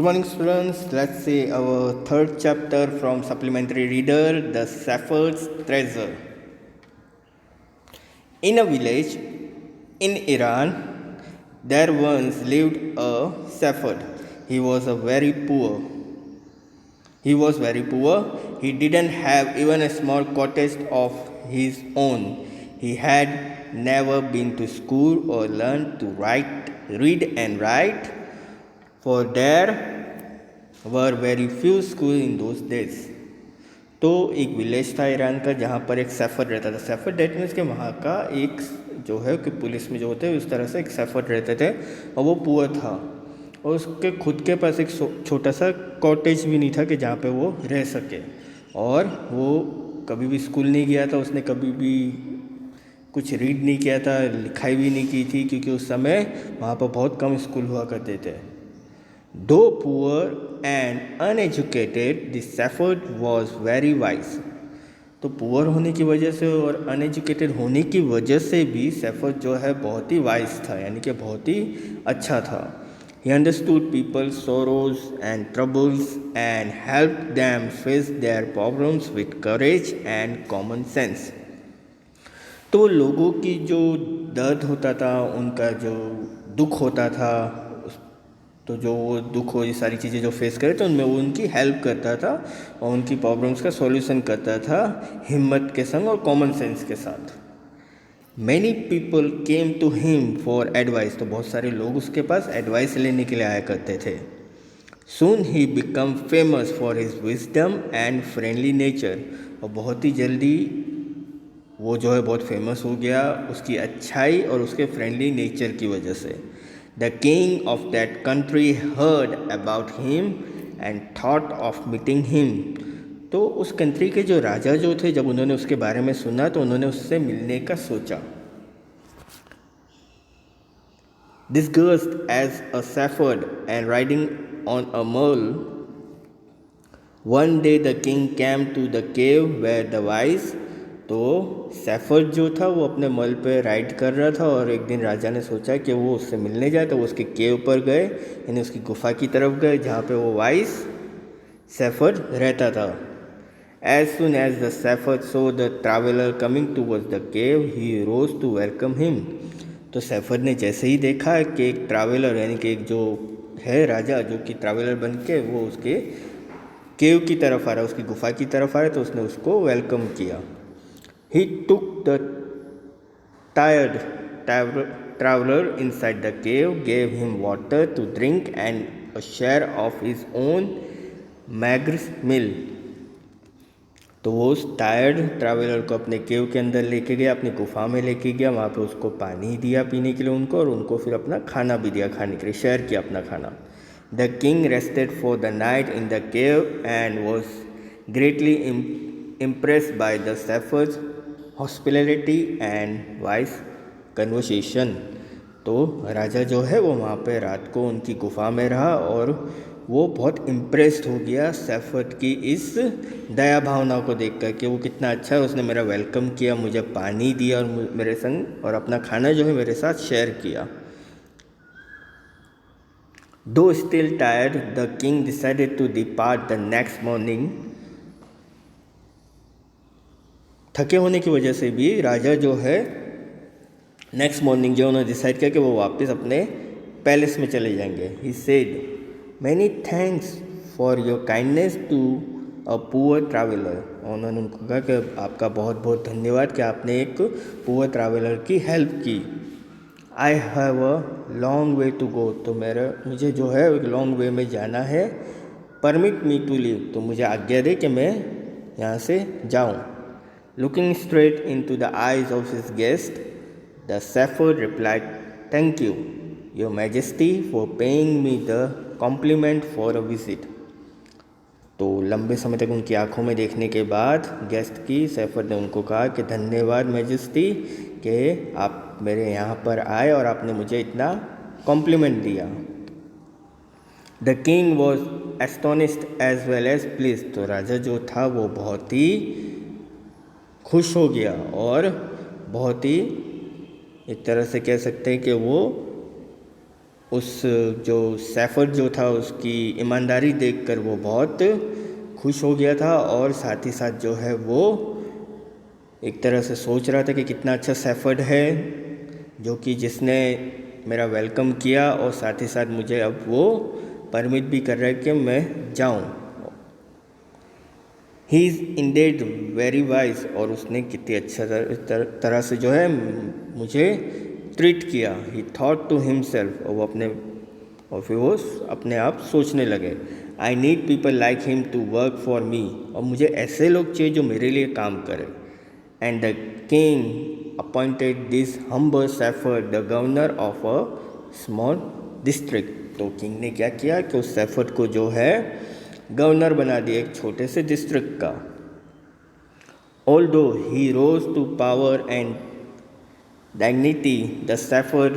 Good morning, students. Let's see our third chapter from Supplementary Reader, The Shepherd's Treasure. In a village in Iran, there once lived a shepherd. He was very poor. He didn't have even a small cottage of his own. He had never been to school or learned to read and write, for there were very few school in those days. तो एक village था Iran का जहाँ पर एक सफ़र रहता था। सफ़र that means के वहाँ का एक जो है कि पुलिस में जो होते हैं उस तरह से एक सफ़र रहते थे और वो पुअर था और उसके खुद के पास एक छोटा सा कॉटेज भी नहीं था कि जहाँ पे वो रह सके। और वो कभी भी स्कूल नहीं गया था, उसने कभी भी कुछ रीड नहीं किया था, लिखाई भी नहीं की थी, क्योंकि उस समय वहाँ पर बहुत कम स्कूल हुआ करते थे। Though poor and uneducated, the shepherd was very wise. तो पुअर होने की वजह से और अनएजुकेटेड होने की वजह से भी शेफर्ड जो है बहुत ही वाइज था, यानी कि बहुत ही अच्छा था। He understood people's sorrows and troubles and helped them face their problems with courage and common sense. तो लोगों की जो दर्द होता था, उनका जो दुख होता था, तो जो वो दुख हो, ये सारी चीज़ें जो फेस करे तो उनमें वो उनकी हेल्प करता था और उनकी प्रॉब्लम्स का सॉल्यूशन करता था हिम्मत के संग और कॉमन सेंस के साथ। Many people came to him for advice. तो बहुत सारे लोग उसके पास एडवाइस लेने के लिए आया करते थे। Soon he become famous for his wisdom and friendly nature. और बहुत ही जल्दी वो जो है बहुत फेमस हो गया उसकी अच्छाई और उसके फ्रेंडली नेचर की वजह से। The king of that country heard about him and thought of meeting him. तो उस कंट्री के जो राजा जो थे, जब उन्होंने उसके बारे में सुना तो उन्होंने उससे मिलने का सोचा। Disguised as a shepherd and riding on a mule, one day the king came to the cave where the wise। तो शेफर्ड जो था वो अपने मल पे राइड कर रहा था और एक दिन राजा ने सोचा कि वो उससे मिलने जाए, तो वो उसके केव पर गए, यानी उसकी गुफा की तरफ गए जहाँ पे वो वाइस शेफर्ड रहता था। As soon as the shepherd saw the traveller coming towards the cave he rose to welcome him. तो शेफर्ड ने जैसे ही देखा कि एक ट्रैवलर, यानी कि एक जो है राजा जो कि ट्रैवलर बन के वो उसके केव की तरफ आ रहा है, उसकी गुफा की तरफ आ रहा है, तो उसने उसको वेलकम किया। He took the tired traveler inside the cave, gave him water to drink and a share of his own mager's meal. तो वो उस टायर्ड ट्रैवलर को अपने केव के अंदर लेके गया, अपनी गुफा में लेके गया, वहाँ पे उसको पानी दिया पीने के लिए उनको, और उनको फिर अपना खाना भी दिया खाने के लिए, शेयर किया अपना खाना। The king rested for the night in the cave and was greatly impressed by the shepherd's hospitality and wise conversation। तो राजा जो है वो वहाँ पे रात को उनकी गुफा में रहा और वो बहुत इम्प्रेस्ड हो गया शेफर्ड की इस दया भावना को देखकर कि वो कितना अच्छा है, उसने मेरा वेलकम किया, मुझे पानी दिया और मेरे संग और अपना खाना जो है मेरे साथ शेयर किया। Though still tired, the king decided to depart the next morning। थके होने की वजह से भी राजा जो है नेक्स्ट मॉर्निंग जो उन्होंने डिसाइड किया कि वो वापस अपने पैलेस में चले जाएंगे। He said many thanks for your kindness to a poor traveller. उन्होंने उनको कहा कि आपका बहुत बहुत धन्यवाद कि आपने एक पुअर ट्रैवलर की हेल्प की। I have a long way to go. तो मुझे जो है एक लॉन्ग वे में जाना है। Permit me to leave. तो मुझे आज्ञा दे कि मैं यहाँ से जाऊँ। Looking straight into the eyes of his guest, the shepherd replied, "Thank you, Your Majesty, for paying me the compliment for a visit." तो लंबे समय तक उनकी आंखों में देखने के बाद गेस्ट की शेफर्ड ने उनको कहा कि धन्यवाद मैजेस्टी कि आप मेरे यहाँ पर आए और आपने मुझे इतना कॉम्प्लीमेंट दिया। The king was astonished as well as pleased. तो राजा जो था वो बहुत ही खुश हो गया और बहुत ही एक तरह से कह सकते हैं कि वो उस जो सैफर्ड जो था उसकी ईमानदारी देखकर वो बहुत खुश हो गया था, और साथ ही साथ जो है वो एक तरह से सोच रहा था कि कितना अच्छा सैफर्ड है जो कि जिसने मेरा वेलकम किया, और साथ ही साथ मुझे अब वो परमिट भी कर रहा है कि मैं जाऊं। He is ended very wise, और उसने कितनी अच्छा तरह से जो है मुझे ट्रीट किया। ही थॉट टू हिमसेल्फ, और फिर वो अपने आप सोचने लगे, I need people like him to work for me, और मुझे ऐसे लोग चाहिए जो मेरे लिए काम करें। And the king appointed this humble Safford the governor of a small district. तो किंग ने क्या किया कि उस सैफर्ड को जो है गवर्नर बना दिया एक छोटे से डिस्ट्रिक्ट का। Although he rose to power and dignity, the shepherd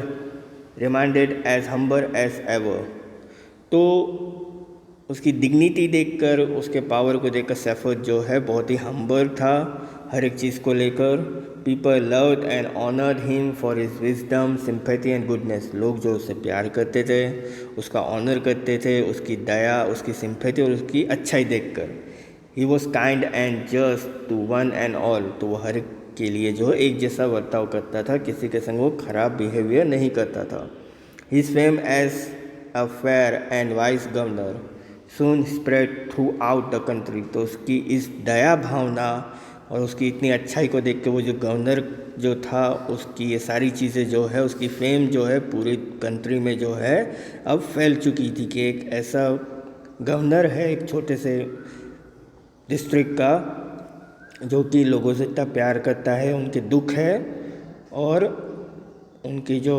remained as humble as ever। तो उसकी डिग्निटी देखकर, उसके पावर को देखकर शेफर्ड जो है बहुत ही हम्बल था हर एक चीज़ को लेकर। People loved and honoured him for his wisdom, sympathy and goodness. लोग जो उससे प्यार करते थे, उसका ऑनर करते थे, उसकी दया, उसकी सिंपैथी और उसकी अच्छाई देखकर। He was kind and just to one and all. तो वो हर के लिए जो एक जैसा बर्ताव करता था, किसी के संग वो खराब बिहेवियर नहीं करता था। His fame as a fair and wise governor soon spread throughout the country. तो उसकी इस दया भावना और उसकी इतनी अच्छाई को देख के वो जो गवर्नर जो था, उसकी ये सारी चीज़ें जो है, उसकी फेम जो है पूरी कंट्री में जो है अब फैल चुकी थी कि एक ऐसा गवर्नर है एक छोटे से डिस्ट्रिक्ट का जो कि लोगों से इतना प्यार करता है, उनके दुख है और उनकी जो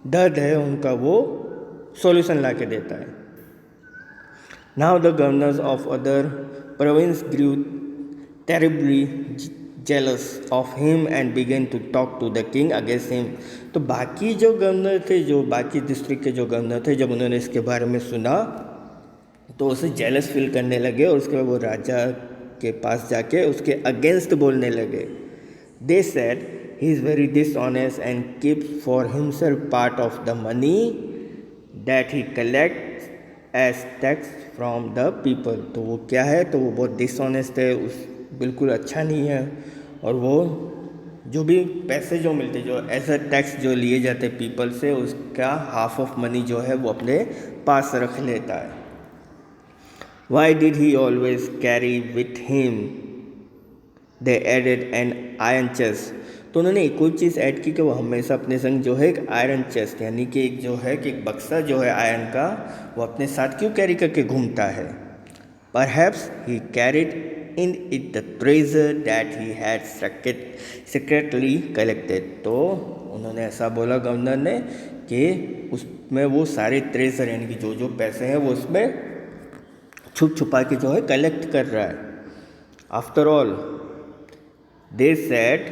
दर्द है उनका वो सॉल्यूशन ला के देता है। Now the governors of other provinces grew terribly jealous of him and began to talk to the king against him. तो बाकी जो गवर्नर थे, जो बाकी डिस्ट्रिक्ट के जो गवर्नर थे, जब उन्होंने इसके बारे में सुना तो उसे जेलस फील करने लगे और उसके बाद वो राजा के पास जाके उसके अगेंस्ट बोलने लगे। They said he is very dishonest and keeps for himself part of the money that he collect as tax from the people. तो वो क्या है, तो वो बहुत डिसऑनेस्ट है, उस बिल्कुल अच्छा नहीं है, और वो जो भी पैसे जो मिलते, जो एज अ टैक्स जो लिए जाते पीपल से, उसका हाफ ऑफ मनी जो है वो अपने पास रख लेता है। Why did he always carry with him? They added an iron chest। तो उन्होंने एक और चीज़ ऐड की कि वो हमेशा अपने संग जो है एक आयरन चेस्ट, यानी कि एक जो है कि एक बक्सा जो है आयरन का, वो अपने साथ क्यों कैरी करके घूमता है। Perhaps he carried in it the treasure that he had secretly collected। तो उन्होंने ऐसा बोला गवर्नर ने कि उसमें वो सारे ट्रेजर यानी कि जो जो पैसे हैं वो उसमें छुप छुपा के जो है कलेक्ट कर रहा है। After all they said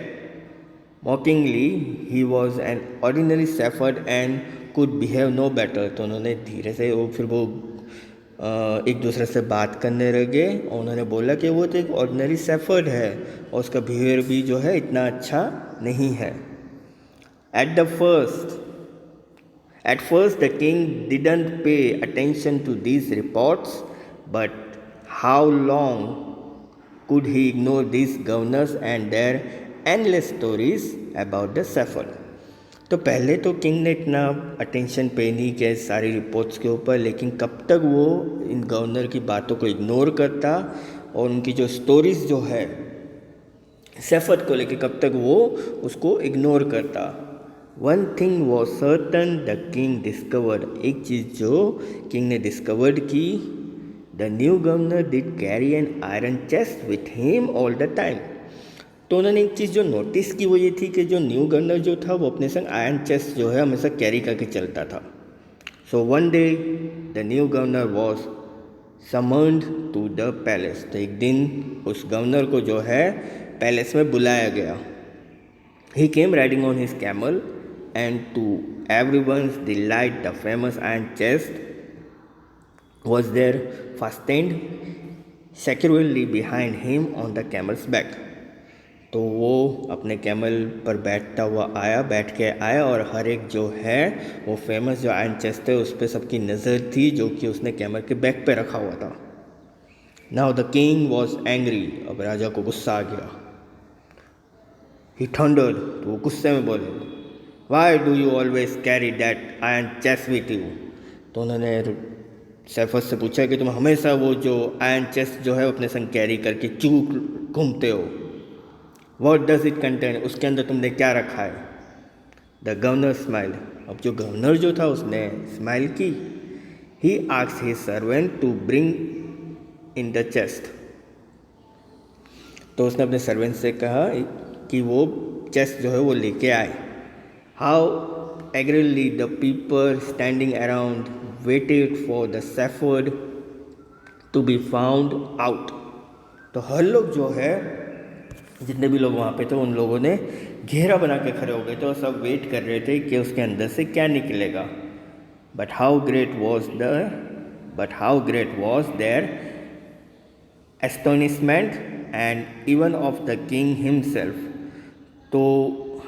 mockingly he was an ordinary shepherd and could behave no better. तो उन्होंने धीरे से वो एक दूसरे से बात करने लगे और उन्होंने बोला कि वो तो एक ऑर्डिनरी शेफर्ड है और उसका बिहेवियर भी जो है इतना अच्छा नहीं है। At first the king didn't pay attention to these reports, but how long could he ignore these governors and their endless stories about the shepherd? तो पहले तो किंग ने इतना अटेंशन पे नहीं किया सारी रिपोर्ट्स के ऊपर, लेकिन कब तक वो इन गवर्नर की बातों को इग्नोर करता और उनकी जो स्टोरीज जो है शेफर्ड को लेके कब तक वो उसको इग्नोर करता। One thing was certain the king discovered. एक चीज़ जो किंग ने डिस्कवर्ड की, the new governor did carry an iron chest with him all the time. तो उन्होंने एक चीज़ जो नोटिस की वो ये थी कि जो न्यू गवर्नर जो था वो अपने संग आयरन चेस्ट जो है हमेशा कैरी करके चलता था। So one day the new governor was summoned to the palace. तो एक दिन उस गवर्नर को जो है पैलेस में बुलाया गया। He came riding on his camel and to everyone's delight the famous iron chest was there fastened securely behind him on the camel's back। तो वो अपने कैमल पर बैठ के आया और हर एक जो है वो फेमस जो आयरन चेस्ट है उस पर सबकी नज़र थी जो कि उसने कैमल के बैक पे रखा हुआ था। Now the king was angry, अब राजा को गुस्सा आ गया। ही थंडर्ड, तो वो गुस्से में बोले, why do you always carry that iron chest with you. तो उन्होंने सैफत से पूछा कि तुम हमेशा वो जो आयरन चेस्ट जो है अपने संग कैरी करके चूक घूमते हो। वॉट डज इट कंटेन, उसके अंदर तुमने क्या रखा है। द गवर्नर स्माइल, अब जो गवर्नर जो था उसने स्माइल की। He asked his servant to bring in the chest, तो उसने अपने सर्वेंट से कहा कि वो चेस्ट जो है वो लेके आए। How eagerly the people standing around waited for the shepherd to be found out, तो हर लोग जो है जितने भी लोग वहाँ पे थे उन लोगों ने घेरा बना के खड़े हो गए थे और सब वेट कर रहे थे कि उसके अंदर से क्या निकलेगा। But how great was their astonishment and even of the king himself, तो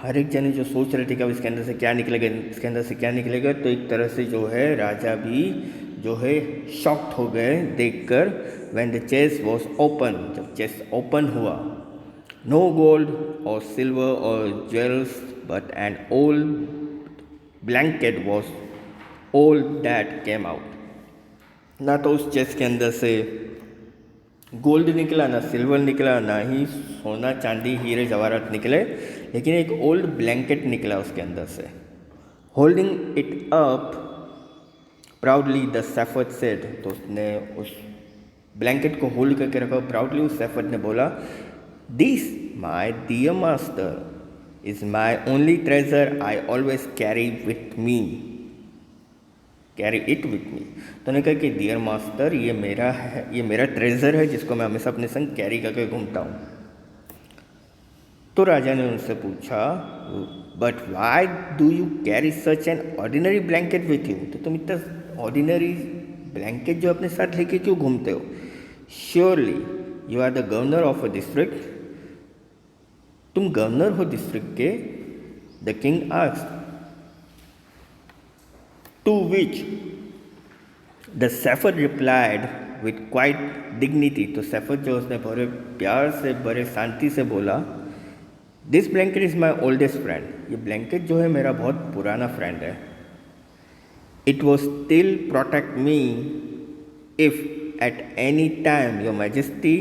हर एक जने जो सोच रहे थे कि अब इसके अंदर से क्या निकलेगा, तो एक तरह से जो है राजा भी जो है शॉक्ड हो गए देखकर। When the chest was open, जब चेस्ट ओपन हुआ, नो गोल्ड और सिल्वर और jewels but an old blanket was all that came out. ना तो उस चेस्ट के अंदर से गोल्ड निकला, ना सिल्वर निकला, ना ही सोना चांदी हीरे जवाहरात निकले, लेकिन एक ओल्ड ब्लैंकेट निकला उसके अंदर से। Holding it up proudly the shepherd said, तो उसने उस ब्लैंकेट को होल्ड करके रखा प्राउडली। उस सेफर्ड ने बोला, this my dear master is my only treasure I always carry it with me. तो उन्होंने कहा कि डियर मास्टर, ये मेरा ट्रेजर है जिसको मैं हमेशा अपने संग कैरी करके घूमता हूँ। तो राजा ने उनसे पूछा, but why do you carry such an ordinary blanket with you, तो तुम इतना ऑर्डिनरी ब्लैंकेट जो अपने साथ लेके क्यों घूमते हो। Surely you are the governor of a district, तुम गवर्नर हो डिस्ट्रिक्ट के। The king asked, to which the shepherd replied with quiet dignity, तो सेफर्ड जो उसने बड़े प्यार से बड़े शांति से बोला, this blanket is my oldest friend, ये ब्लैंकेट जो है मेरा बहुत पुराना फ्रेंड है। It was still protect me if at any time your majesty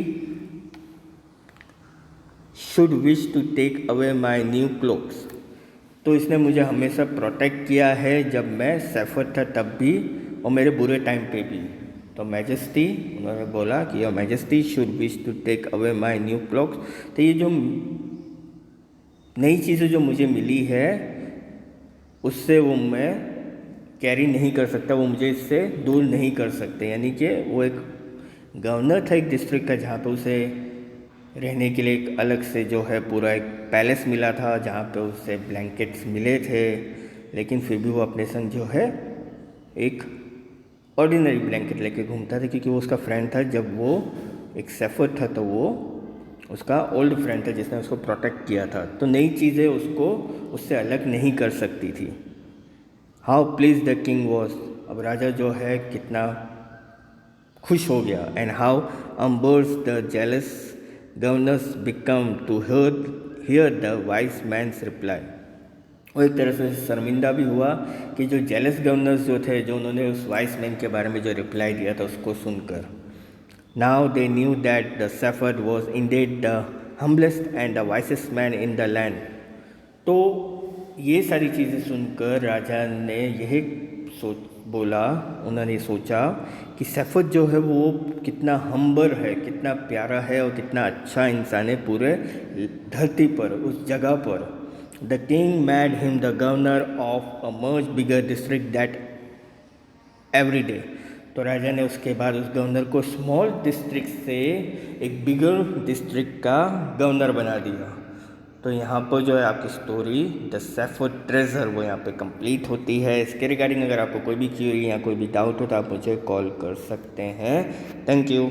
should wish to take away my new clothes, तो इसने मुझे हमेशा प्रोटेक्ट किया है जब मैं सेफर्ड था तब भी और मेरे बुरे टाइम पे भी। तो मैजेस्टी, उन्होंने बोला कि your majesty should wish to take away my new clothes, तो ये जो नई चीज़ें जो मुझे मिली है उससे वो मैं कैरी नहीं कर सकता, वो मुझे इससे दूर नहीं कर सकते। यानी कि वो एक गवर्नर था एक डिस्ट्रिक्ट का जहाँ पे उसे रहने के लिए एक अलग से जो है पूरा एक पैलेस मिला था जहाँ पे उसे ब्लैंकेट्स मिले थे, लेकिन फिर भी वो अपने संग जो है एक ऑर्डिनरी ब्लैंकेट लेके घूमता था क्योंकि वो उसका फ्रेंड था। जब वो एक सेफर्ड था तो वो उसका ओल्ड फ्रेंड था जिसने उसको प्रोटेक्ट किया था, तो नई चीज़ें उसको उससे अलग नहीं कर सकती थी। How pleased the king was, अब राजा जो है कितना खुश हो गया। And how embarrassed the jealous governors become to hear the wise man's reply, और एक तरह से शर्मिंदा भी हुआ कि जो जेलस गवर्नर्स जो थे, जो उन्होंने उस वाइस मैन के बारे में जो रिप्लाई दिया था उसको सुनकर। Now they knew that the shepherd was ended the humblest and the wisest man in the land, तो ये सारी चीज़ें सुनकर राजा ने यही उन्होंने सोचा कि सेफर्ड जो है वो कितना हम्बर है, कितना प्यारा है और कितना अच्छा इंसान है पूरे धरती पर, उस जगह पर। The king made him the governor of a much bigger district that every day, तो राजा ने उसके बाद उस गवर्नर को स्मॉल डिस्ट्रिक्ट से एक बिगर डिस्ट्रिक्ट का गवर्नर बना दिया। तो यहाँ पर जो है आपकी स्टोरी द सेफर्ड ट्रेजर वो यहाँ पे कंप्लीट होती है। इसके रिगार्डिंग अगर आपको कोई भी क्वेरी या कोई भी डाउट हो तो आप मुझे कॉल कर सकते हैं। Thank you.